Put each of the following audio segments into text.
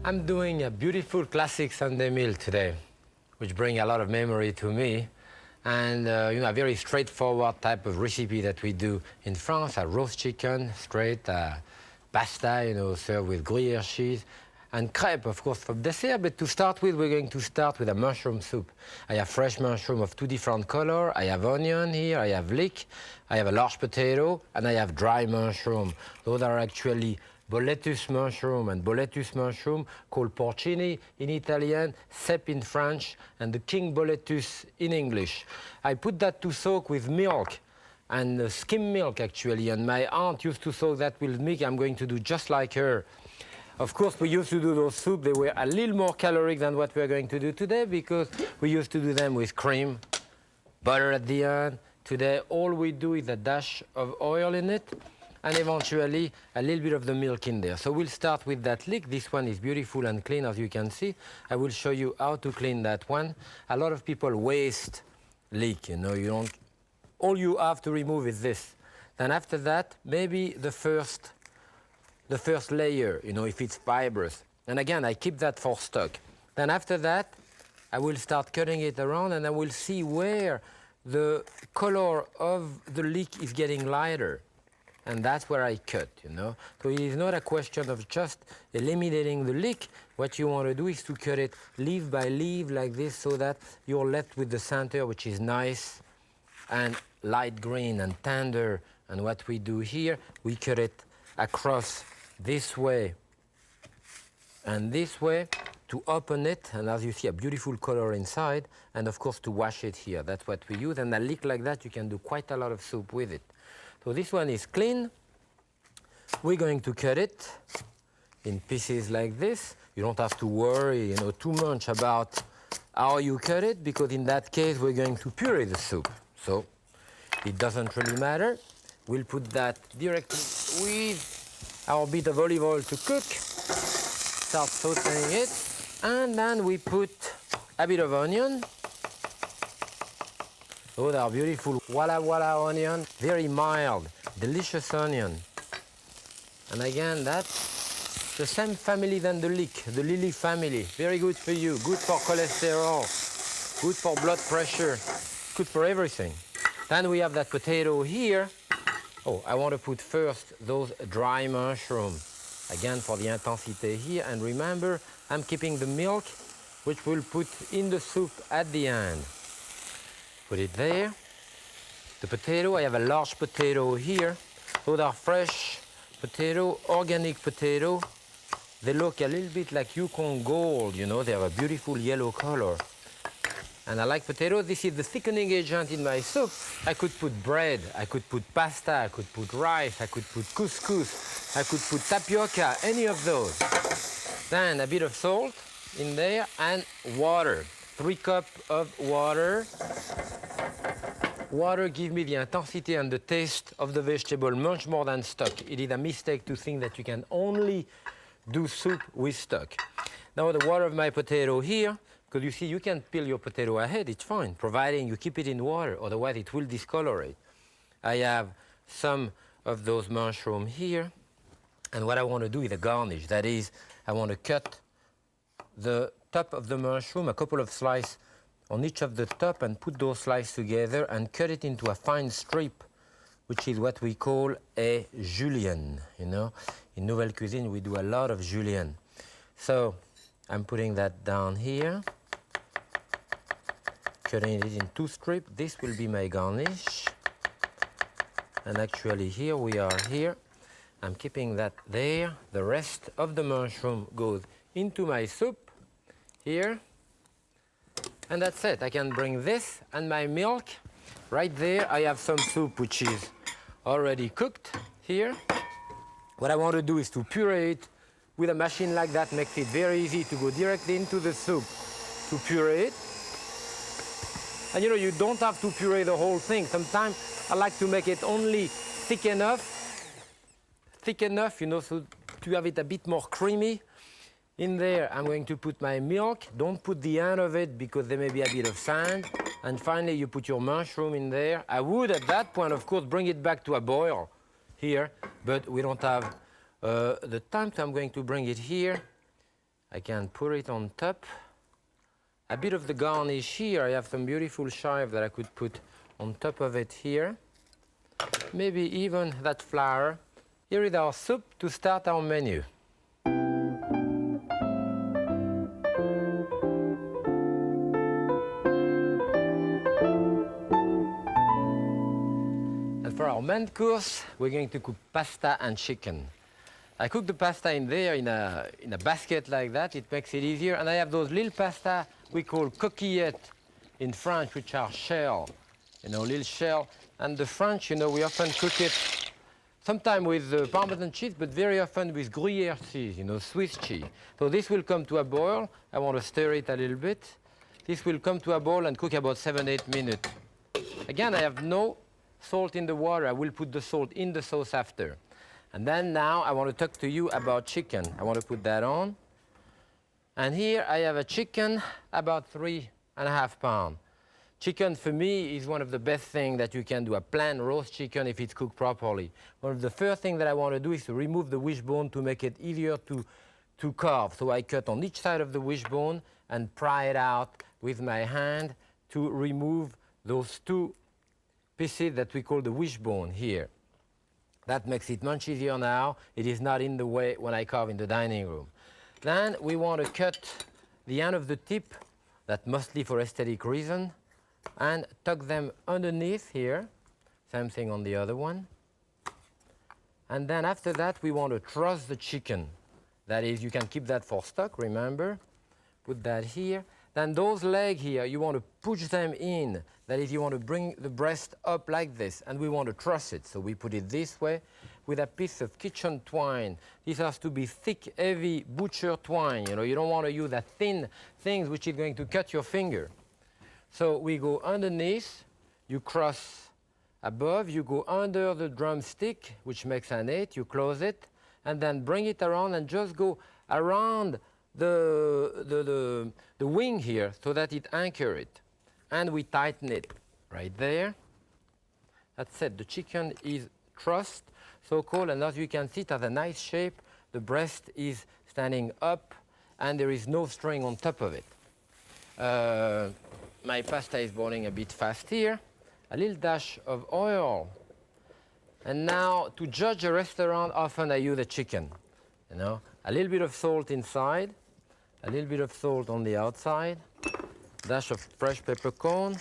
I'm doing a beautiful classic Sunday meal today, which brings a lot of memory to me. And a very straightforward type of recipe that we do in France, a roast chicken, straight pasta, served with gruyere cheese, and crepes, of course, for dessert. But to start with, we're going to start with a mushroom soup. I have fresh mushroom of 2 different colors. I have onion here, I have leek, I have a large potato, and I have dry mushroom. Those are actually boletus mushroom, and boletus mushroom called porcini in Italian, cèpe in French, and the king boletus in English. I put that to soak with milk, and skim milk actually, and my aunt used to soak that with milk. I'm going to do just like her. Of course, we used to do those soups. They were a little more caloric than what we're going to do today because we used to do them with cream, butter at the end. Today, all we do is a dash of oil in it, and eventually a little bit of the milk in there. So we'll start with that leek. This one is beautiful and clean, as you can see. I will show you how to clean that one. A lot of people waste leek, you don't. All you have to remove is this. Then after that, maybe the first layer, if it's fibrous. And again, I keep that for stock. Then after that, I will start cutting it around, and I will see where the color of the leek is getting lighter. And that's where I cut, So it is not a question of just eliminating the leek. What you want to do is to cut it leaf by leaf like this so that you're left with the center, which is nice and light green and tender. And what we do here, we cut it across this way and this way to open it. And as you see, a beautiful color inside. And of course, to wash it here. That's what we use. And a leek like that, you can do quite a lot of soup with it. So this one is clean. We're going to cut it in pieces like this. You don't have to worry, too much about how you cut it, because in that case, we're going to puree the soup. So it doesn't really matter. We'll put that directly with our bit of olive oil to cook. Start sauteing it. And then we put a bit of onion. Oh, they are beautiful Walla Walla onion, very mild, delicious onion. And again, that's the same family than the leek, the lily family. Very good for you, good for cholesterol, good for blood pressure, good for everything. Then we have that potato here. Oh, I want to put first those dry mushrooms, again for the intensity here. And remember, I'm keeping the milk, which we'll put in the soup at the end. Put it there. The potato, I have a large potato here. Those are fresh potato, organic potato. They look a little bit like Yukon Gold, They have a beautiful yellow color. And I like potato. This is the thickening agent in my soup. I could put bread, I could put pasta, I could put rice, I could put couscous, I could put tapioca, any of those. Then a bit of salt in there and water. 3 cups of water. Water gives me the intensity and the taste of the vegetable much more than stock. It is a mistake to think that you can only do soup with stock. Now the water of my potato here, because you see you can peel your potato ahead, it's fine, providing you keep it in water, otherwise it will discolorate. I have some of those mushrooms here, and what I want to do is a garnish. That is, I want to cut the top of the mushroom, a couple of slices on each of the top, and put those slices together and cut it into a fine strip, which is what we call a julienne, In Nouvelle Cuisine, we do a lot of julienne. So I'm putting that down here, cutting it in 2 strips. This will be my garnish. And actually here we are here. I'm keeping that there. The rest of the mushroom goes into my soup here. And that's it. I can bring this and my milk. Right there, I have some soup which is already cooked here. What I want to do is to puree it with a machine like that. Makes it very easy to go directly into the soup to puree it. And you don't have to puree the whole thing. Sometimes I like to make it only thick enough, so to have it a bit more creamy. In there, I'm going to put my milk. Don't put the end of it because there may be a bit of sand. And finally, you put your mushroom in there. I would, at that point, of course, bring it back to a boil here, but we don't have the time, so I'm going to bring it here. I can put it on top. A bit of the garnish here. I have some beautiful chive that I could put on top of it here. Maybe even that flour. Here is our soup to start our menu. And for our main course, we're going to cook pasta and chicken. I cook the pasta in there in a basket like that. It makes it easier. And I have those little pasta we call coquillettes in French, which are shell, little shell. And the French, we often cook it sometimes with Parmesan cheese, but very often with gruyere cheese, Swiss cheese. So this will come to a boil. I want to stir it a little bit. This will come to a boil and cook about 7-8 minutes. Again, I have no salt in the water. I will put the salt in the sauce after. And then now I want to talk to you about chicken. I want to put that on. And here I have a chicken about 3.5 pounds. Chicken for me is one of the best things that you can do, a plain roast chicken if it's cooked properly. One of the first things that I want to do is to remove the wishbone to make it easier to carve. So I cut on each side of the wishbone and pry it out with my hand to remove those two pieces that we call the wishbone here. That makes it much easier now. It is not in the way when I carve in the dining room. Then we want to cut the end of the tip, that's mostly for aesthetic reason, and tuck them underneath here. Same thing on the other one. And then after that, we want to truss the chicken. That is, you can keep that for stock, remember. Put that here. Then those legs here, you want to push them in. That is, you want to bring the breast up like this, and we want to truss it. So we put it this way with a piece of kitchen twine. This has to be thick, heavy butcher twine. You don't want to use that thin things which is going to cut your finger. So we go underneath, you cross above, you go under the drumstick, which makes an 8, you close it, and then bring it around and just go around the wing here so that it anchors it. And we tighten it right there. That's it. The chicken is trussed, so-called, and as you can see, it has a nice shape. The breast is standing up, and there is no string on top of it. My pasta is boiling a bit fast here. A little dash of oil. And now, to judge a restaurant, often I use the chicken. A little bit of salt inside, a little bit of salt on the outside, dash of fresh peppercorn,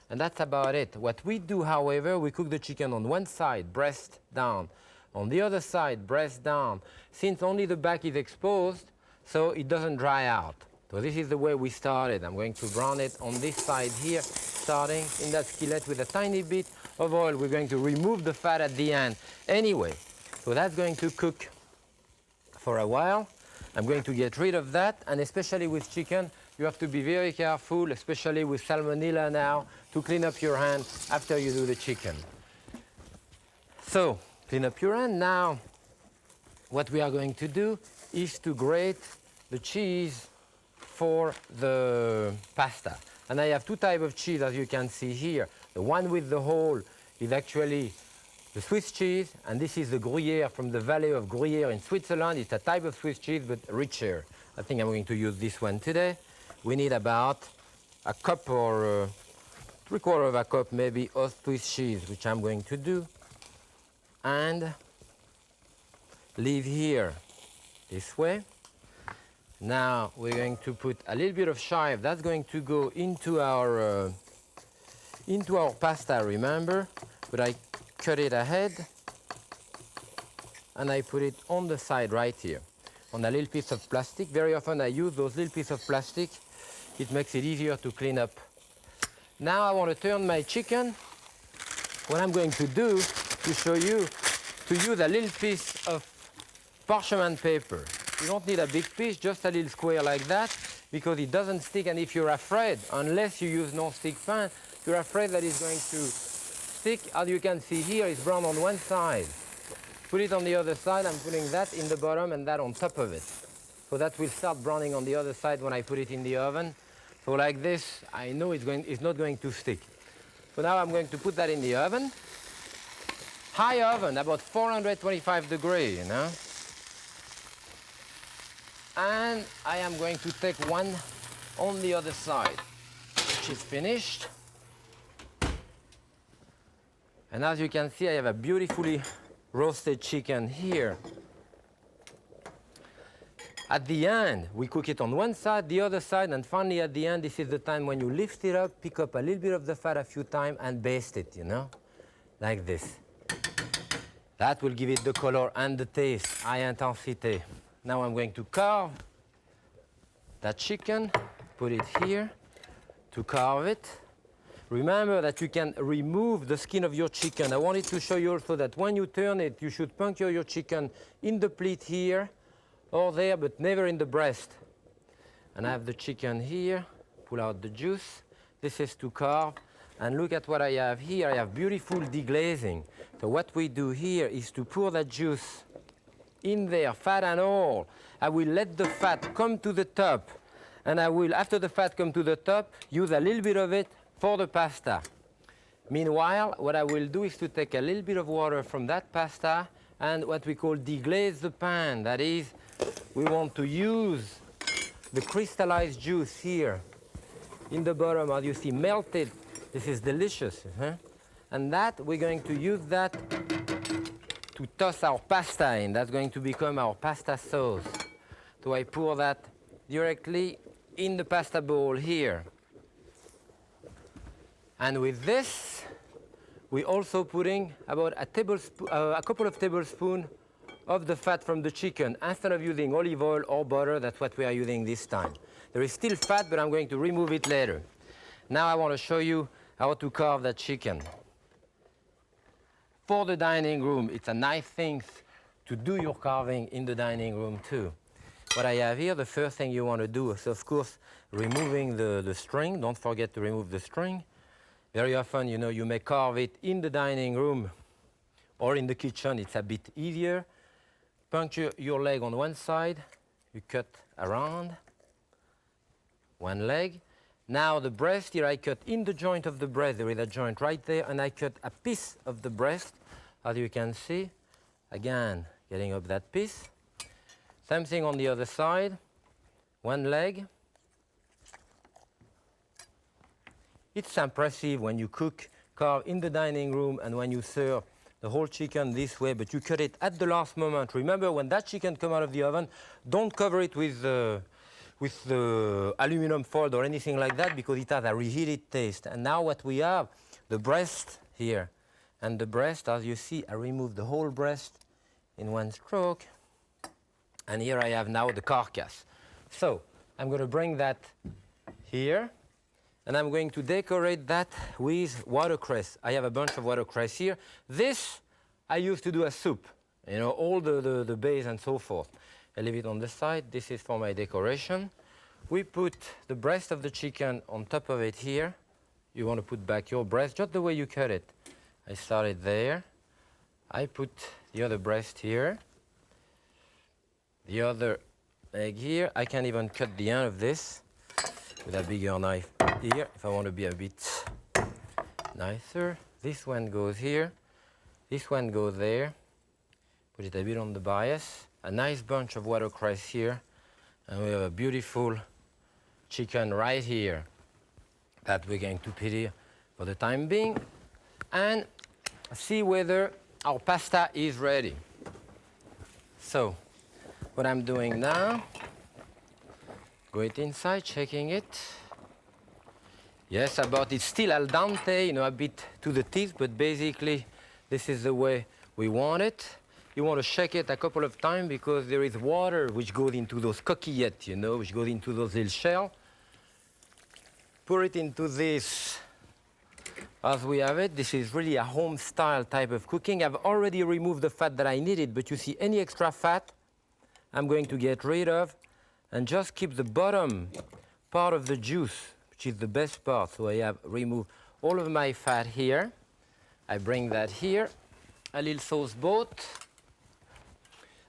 and that's about it. What we do, however, we cook the chicken on one side, breast down. On the other side, breast down. Since only the back is exposed, so it doesn't dry out. So this is the way we started. I'm going to brown it on this side here, starting in that skillet with a tiny bit of oil. We're going to remove the fat at the end anyway. So that's going to cook for a while. I'm going to get rid of that, and especially with chicken, you have to be very careful, especially with salmonella now, to clean up your hand after you do the chicken. So, clean up your hand. Now, what we are going to do is to grate the cheese for the pasta. And I have two types of cheese, as you can see here. The one with the hole is actually the Swiss cheese, and this is the gruyere from the valley of Gruyere in Switzerland. It's a type of Swiss cheese, but richer. I think I'm going to use this one today. We need about a cup or 3/4 of a cup maybe of Swiss cheese, which I'm going to do. And leave here this way. Now we're going to put a little bit of chive. That's going to go into our pasta, remember? But I cut it ahead, and I put it on the side right here, on a little piece of plastic. Very often I use those little pieces of plastic. It makes it easier to clean up. Now I want to turn my chicken. What I'm going to do to show you, to use a little piece of parchment paper. You don't need a big piece, just a little square like that, because it doesn't stick. And if you're afraid, unless you use non-stick pan, you're afraid that it's going to stick. As you can see here, it's brown on one side. Put it on the other side. I'm putting that in the bottom and that on top of it. So that will start browning on the other side when I put it in the oven. So like this, I know it's not going to stick. So now I'm going to put that in the oven. High oven, about 425 degrees, And I am going to take one on the other side, which is finished. And as you can see, I have a beautifully roasted chicken here. At the end, we cook it on one side, the other side, and finally at the end, this is the time when you lift it up, pick up a little bit of the fat a few times, and baste it, you know, like this. That will give it the color and the taste, high intensity. Now I'm going to carve that chicken, put it here to carve it. Remember that you can remove the skin of your chicken. I wanted to show you also that when you turn it, you should puncture your chicken in the pleat here or there, but never in the breast. And I have the chicken here, pull out the juice. This is to carve. And look at what I have here. I have beautiful deglazing. So what we do here is to pour that juice in there, fat and all. I will let the fat come to the top. And I will, after the fat come to the top, use a little bit of it for the pasta. Meanwhile, what I will do is to take a little bit of water from that pasta and what we call deglaze the pan. That is, we want to use the crystallized juice here in the bottom, as you see, melted. This is delicious. And that, we're going to use that to toss our pasta in. That's going to become our pasta sauce. So I pour that directly in the pasta bowl here. And with this, we're also putting about a couple of tablespoons of the fat from the chicken. Instead of using olive oil or butter, that's what we are using this time. There is still fat, but I'm going to remove it later. Now I want to show you how to carve that chicken. For the dining room, it's a nice thing to do your carving in the dining room too. What I have here, the first thing you want to do is, of course, removing the string. Don't forget to remove the string. Very often, you know, you may carve it in the dining room or in the kitchen. It's a bit easier. Puncture your leg on one side. You cut around one leg. Now the breast here, I cut in the joint of the breast. There is a joint right there, and I cut a piece of the breast, as you can see. Again, getting up that piece. Same thing on the other side. One leg. It's impressive when you carve in the dining room and when you serve the whole chicken this way, but you cut it at the last moment. Remember, when that chicken comes out of the oven, don't cover it with the aluminum foil or anything like that, because it has a reheated taste. And now what we have, the breast here. And the breast, as you see, I remove the whole breast in one stroke. And here I have now the carcass. So I'm going to bring that here. And I'm going to decorate that with watercress. I have a bunch of watercress here. This I used to do a soup, you know, all the base and so forth. I leave it on the side. This is for my decoration. We put the breast of the chicken on top of it here. You want to put back your breast just the way you cut it. I started there. I put the other breast here. The other leg here. I can even cut the end of this with a bigger knife here, if I want to be a bit nicer. This one goes here. This one goes there. Put it a bit on the bias. A nice bunch of watercress here. And we have a beautiful chicken right here that we're going to put here for the time being. And see whether our pasta is ready. So, what I'm doing now, go it inside, checking it. Yes, it's still al dente, you know, a bit to the teeth, but basically this is the way we want it. You want to shake it a couple of times because there is water which goes into those coquillettes, you know, which goes into those little shells. Pour it into this as we have it. This is really a home-style type of cooking. I've already removed the fat that I needed, but you see any extra fat, I'm going to get rid of and just keep the bottom part of the juice, which is the best part. So I have removed all of my fat here. I bring that here, a little sauce boat.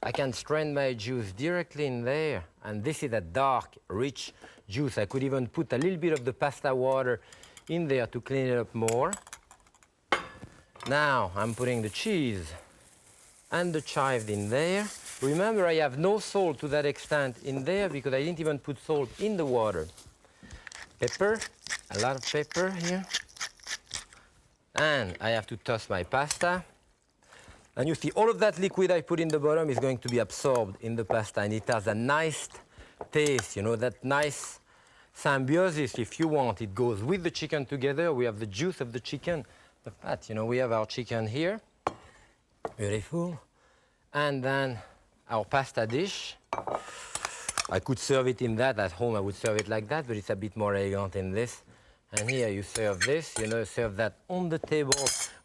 I can strain my juice directly in there. And this is a dark, rich juice. I could even put a little bit of the pasta water in there to clean it up more. Now I'm putting the cheese and the chive in there. Remember, I have no salt to that extent in there because I didn't even put salt in the water. Pepper, a lot of pepper here. And I have to toss my pasta. And you see, all of that liquid I put in the bottom is going to be absorbed in the pasta, and it has a nice taste, you know, that nice symbiosis, if you want. It goes with the chicken together. We have the juice of the chicken, the fat, you know, we have our chicken here. Beautiful. And then our pasta dish. I could serve it in that. At home, I would serve it like that, but it's a bit more elegant in this. And here you serve this, you know, serve that on the table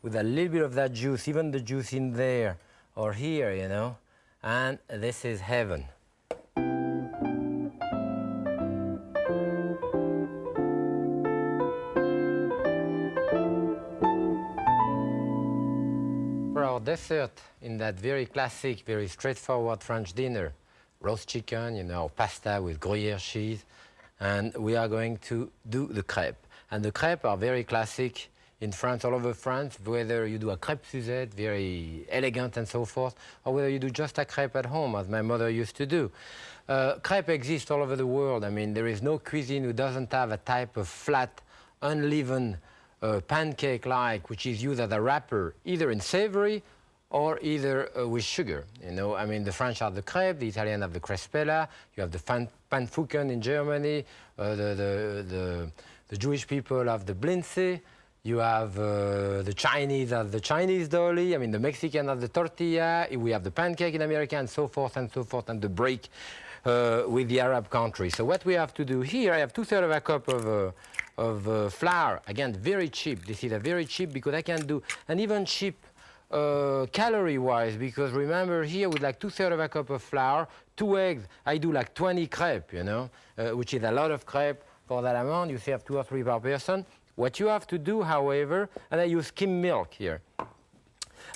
with a little bit of that juice, even the juice in there or here, you know. And this is heaven. For our dessert, in that very classic, very straightforward French dinner, roast chicken, you know, pasta with gruyere cheese, and we are going to do the crepes. And the crepes are very classic in France, all over France, whether you do a crepe Suzette, very elegant and so forth, or whether you do just a crepe at home, as my mother used to do. Crepe exists all over the world. I mean, there is no cuisine who doesn't have a type of flat, unleavened pancake-like, which is used as a wrapper, either in savory or either with sugar. You know, I mean, the French have the crepe, the Italian have the crespella, you have the Pfannkuchen in Germany, the Jewish people have the blinze, you have the Chinese have the Chinese dolly, I mean, the Mexican have the tortilla, we have the pancake in America, and so forth, and the break with the Arab countries. So what we have to do here, I have 2/3 of a cup of flour. Again, very cheap. This is a very cheap because I can do an even cheap calorie-wise, because remember here with like 2/3 of a cup of flour, 2 eggs, I do like 20 crepes, you know, which is a lot of crepes for that amount. You serve 2 or 3 per person. What you have to do, however, and I use skim milk here.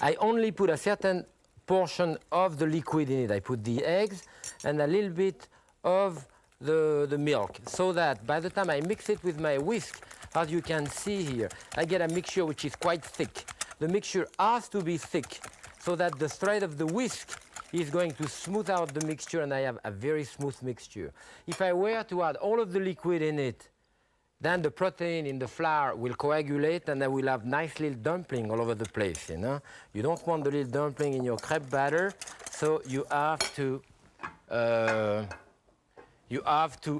I only put a certain portion of the liquid in it. I put the eggs and a little bit of the milk, so that by the time I mix it with my whisk, as you can see here, I get a mixture which is quite thick. The mixture has to be thick so that the thread of the whisk is going to smooth out the mixture, and I have a very smooth mixture. If I were to add all of the liquid in it, then the protein in the flour will coagulate, and I will have nice little dumpling all over the place, you know. You don't want the little dumpling in your crepe batter, so you have to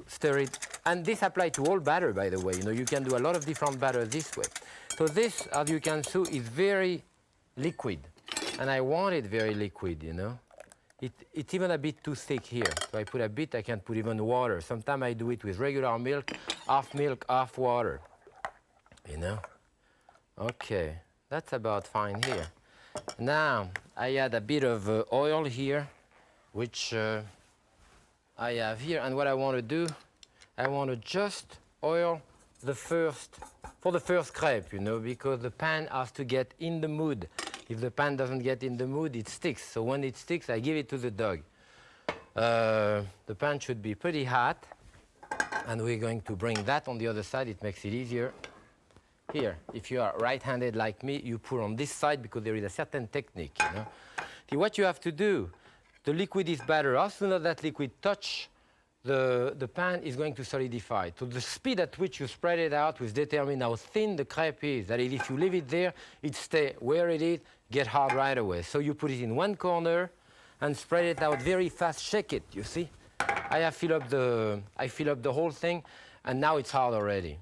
stir it. And this applies to all batter, by the way. You know, you can do a lot of different batter this way. So this, as you can see, is very liquid. And I want it very liquid, you know. It's even a bit too thick here. So I put a bit, I can put even water. Sometimes I do it with regular milk, half water. You know? Okay, that's about fine here. Now, I add a bit of oil here, which I have here. And what I want to do, I want to just oil for the first crepe, you know, because the pan has to get in the mood. If the pan doesn't get in the mood, it sticks. So when it sticks, I give it to the dog. The pan should be pretty hot, and we're going to bring that on the other side. It makes it easier. Here, if you are right-handed like me, you pour on this side because there is a certain technique, you know. See, what you have to do, the liquid is better. As soon as that liquid touch the pan is going to solidify. So the speed at which you spread it out will determine how thin the crepe is. That is, if you leave it there, it stays where it is, get hard right away. So you put it in one corner and spread it out very fast. Shake it, you see? I fill up the whole thing, and now it's hard already.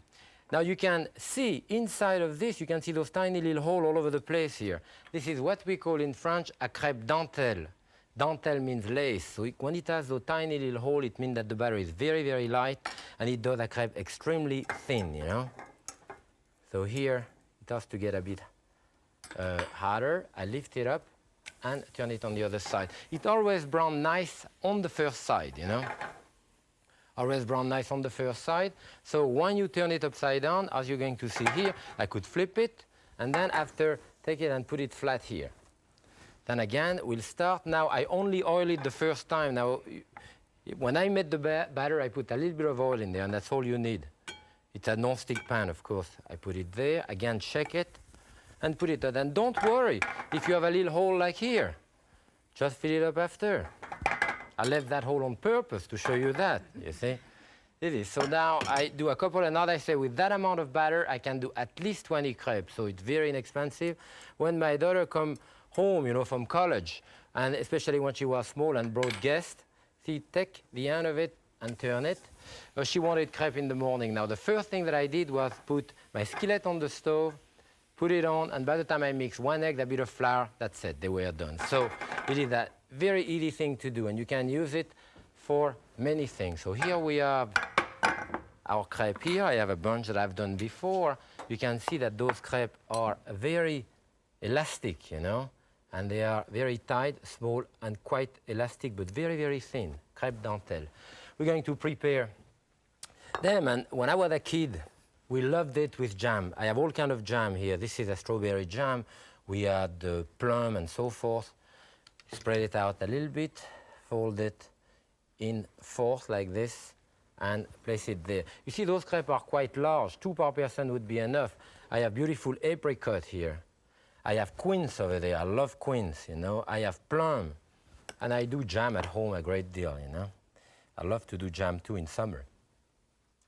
Now you can see inside of this, you can see those tiny little holes all over the place here. This is what we call in French a crêpe dentelle. Dentelle means lace. So when it has those tiny little holes, it means that the batter is very, very light, and it does a crepe extremely thin, you know. So here, it has to get a bit harder. I lift it up and turn it on the other side. It always brown nice on the first side, you know. Always brown nice on the first side. So when you turn it upside down, as you're going to see here, I could flip it, and then after, take it and put it flat here. Then again, we'll start. Now, I only oil it the first time. Now, when I made the batter, I put a little bit of oil in there, and that's all you need. It's a non-stick pan, of course. I put it there. Again, check it, and put it on. And don't worry if you have a little hole like here. Just fill it up after. I left that hole on purpose to show you that, you see. This is. So now I do a couple, and now I say with that amount of batter, I can do at least 20 crepes, so it's very inexpensive. When my daughter come home, you know, from college, and especially when she was small and brought guests, she take the end of it and turn it. She wanted crepe in the morning. Now, the first thing that I did was put my skillet on the stove, put it on, and by the time I mix one egg, a bit of flour, that's it, they were done. So it is a very easy thing to do, and you can use it for many things. So here we have our crepe here. I have a bunch that I've done before. You can see that those crepes are very elastic, you know, and they are very tight, small, and quite elastic, but very, very thin, crepe dentelle. We're going to prepare them, and when I was a kid, we loved it with jam. I have all kind of jam here. This is a strawberry jam. We had the plum and so forth. Spread it out a little bit, fold it in fourth like this, and place it there. You see, those crepes are quite large. 2 per person would be enough. I have beautiful apricot here. I have quince over there. I love quince, you know. I have plum. And I do jam at home a great deal, you know. I love to do jam too in summer.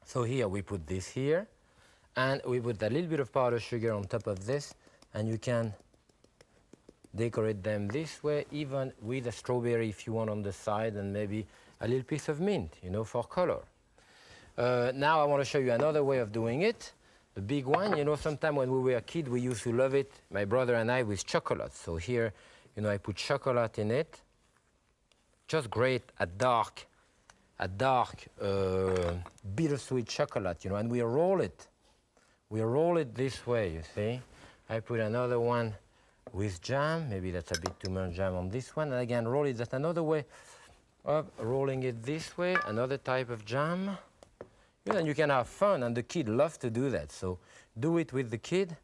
So here we put this here, and we put a little bit of powdered sugar on top of this, and you can decorate them this way, even with a strawberry if you want on the side, and maybe a little piece of mint, you know, for color. Now I want to show you another way of doing it. The big one, you know, sometime when we were a kid, we used to love it, my brother and I, with chocolate. So here, you know, I put chocolate in it. Just great, a dark bittersweet chocolate, you know, and we roll it. We roll it this way, you see. I put another one with jam. Maybe that's a bit too much jam on this one. And again, roll it. That's another way of rolling it this way, another type of jam. You know, and you can have fun, and the kid loves to do that. So do it with the kid.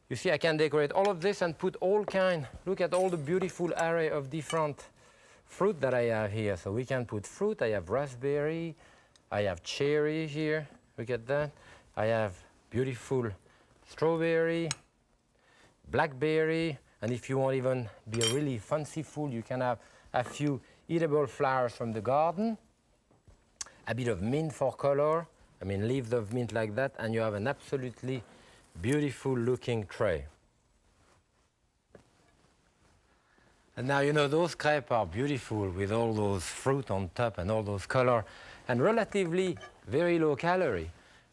You see, I can decorate all of this and put all kind. Look at all the beautiful array of different fruit that I have here. So we can put fruit. I have raspberry. I have cherry here. Look at that. I have beautiful strawberry, blackberry, and if you want even be a really fanciful, you can have a few eatable flowers from the garden, a bit of mint for color, I mean leaves of mint like that, and you have an absolutely beautiful looking tray. And now, you know, those crepes are beautiful with all those fruit on top and all those color, and relatively very low calorie.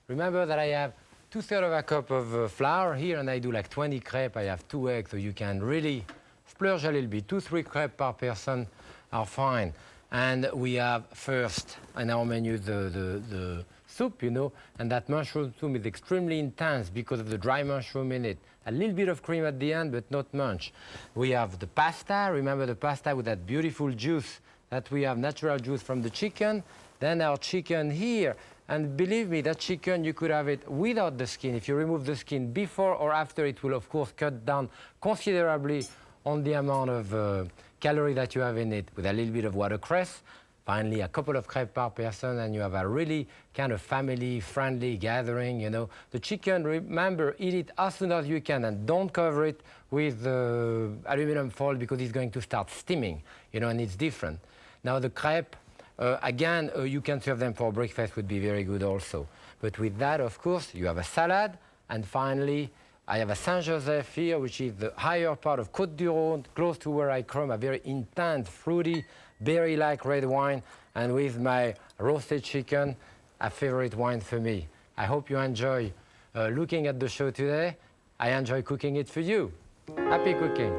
Remember that I have 2/3 of a cup of flour here, and I do like 20 crepes. I have 2 eggs, so you can really splurge a little bit. 2-3 crepes per person are fine. And we have first in our menu the soup, you know, and that mushroom soup is extremely intense because of the dry mushroom in it. A little bit of cream at the end, but not much. We have the pasta. Remember the pasta with that beautiful juice that we have, natural juice from the chicken. Then our chicken here. And believe me, that chicken, you could have it without the skin. If you remove the skin before or after, it will, of course, cut down considerably on the amount of calorie that you have in it, with a little bit of watercress. Finally, a couple of crepes per person, and you have a really kind of family-friendly gathering, you know. The chicken, remember, eat it as soon as you can, and don't cover it with aluminum foil because it's going to start steaming, you know, and it's different. Now, the crepe, again, you can serve them for breakfast, would be very good also. But with that, of course, you have a salad, and finally, I have a Saint-Joseph here, which is the higher part of Côte du Rhône, close to where I come, a very intense, fruity, berry-like red wine, and with my roasted chicken, a favorite wine for me. I hope you enjoy looking at the show today. I enjoy cooking it for you. Happy cooking.